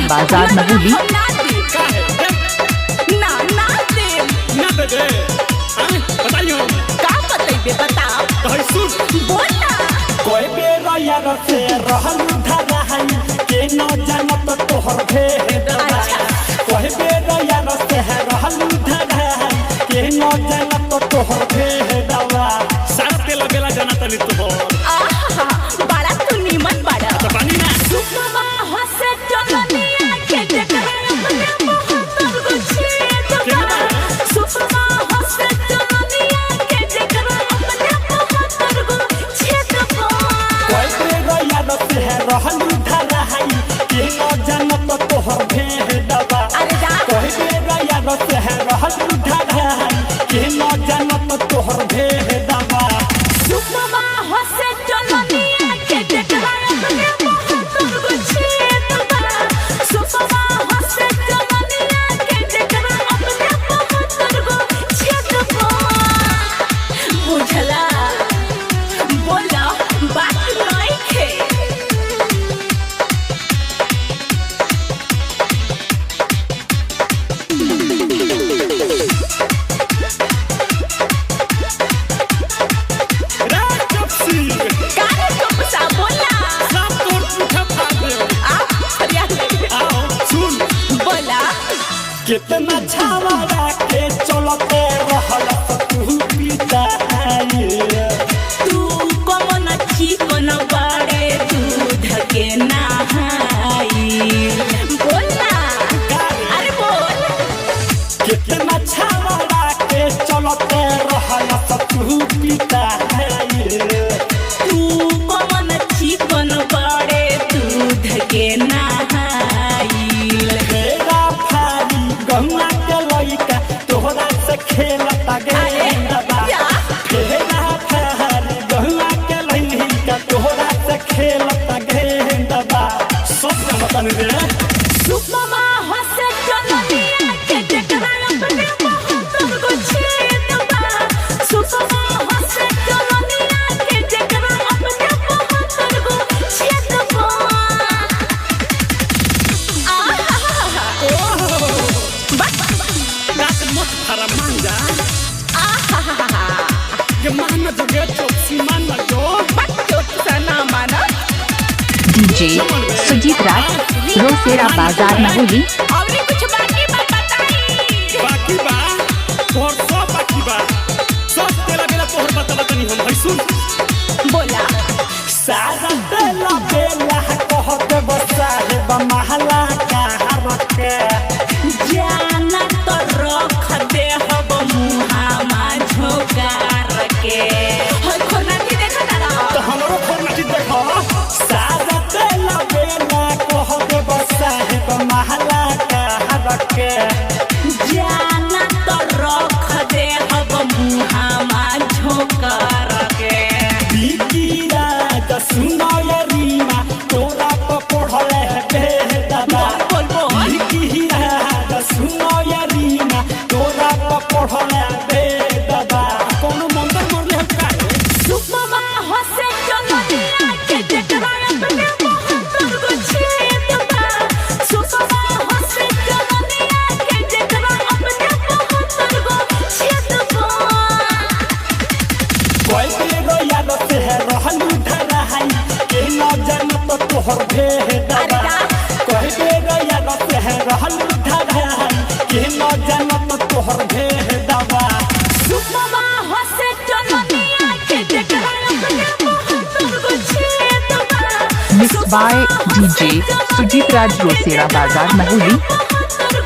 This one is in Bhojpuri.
बाजार महुली। कोई बेरा यार से रहल धरा है के न जानत तोहर भेद कोई बेरा यार से रहल धरा है के न जानत तोहर भेद साथ के लगेला जानत नहीं तोहर आहा बड़ा तू नीमन बड़ा तो पानी ना सुखवा हसे चलनिया के देखरा अपने मोहतर गुछे सुखवा हसे चलनिया के देखरा अपने मोहतर गुछे कोई बेरा यार से रहल धरा है के न जानत तोहर भेद अरे जा कोई बेरा यार से रहल धरा है के न जानत तोहर भेद सुखवा हसे चलनिया के देखरा अपने मोहतर गुछे सुखवा हसे चलनिया के देखरा अपने मोहतर गुछे बुझला बोला बात नहीं खे काहे चुपसा बोला बोला कितना छावरा के चलते रहल तू पिता तू कौन चिकन बाड़े दूध के नहाई बोला अरे बोल कितना छावरा के चलते रहल तू पिता तू कौन चिकन बाड़े दूध के नहाई मेरा फारी गहुआ के लइका तोहरा से खेलता गेंदबा मेरा फारी गहुआ के लइका तोहरा से खेलता गेंदबा सब बता रे सुखमा हसे चलनिया के देखरा अपने मोहतर गुछे सुखमा हसे चलनिया के देखरा अपने मोहतर गुछे रात मत फरमांगा ये मान जो ये चोक्सी मान जो डीजे सुजीत राज रोसेरा बाजार महुली। बाकी बा तोहर सब बाकी बा सब तेरा बेला तोहर बता तनी हम है सुन बोला सारा बेला बेला कहत बसा है महला का हरके जाना तो रख दे हब मुहामा झोकार के होय खोना की देखा तारा तो हमरो फरमाटी देखो सारा बेला बेला कहत बसा है महला का हरके जाना तो रख दे हब मुहामा झोकार के बिकिरा द सुनयरीमा तोरा पढ़ले है बेदबा बोल बोल बिकिरा द सुनयरीमा तोरा पढ़ले बेदबा कोनो मंत्र मरले है का सुखमा हसे चलनिया के देखरा अपने मोहतर गुछे सुखमा हसे चलनिया के देखरा अपने मोहतर गुछे कोई बेरो याद से है रहल धरा है के न जानत तोहर भेदबा कोई बेरो याद से है रहल धरा है के न जानत तोहर भेदबा सुखमा हसे चलनिया के देखरा अपने मोहतर गुछे मिक्स बाय डीजे सुजीत राज रोसेरा बाजार महुली। मोहतर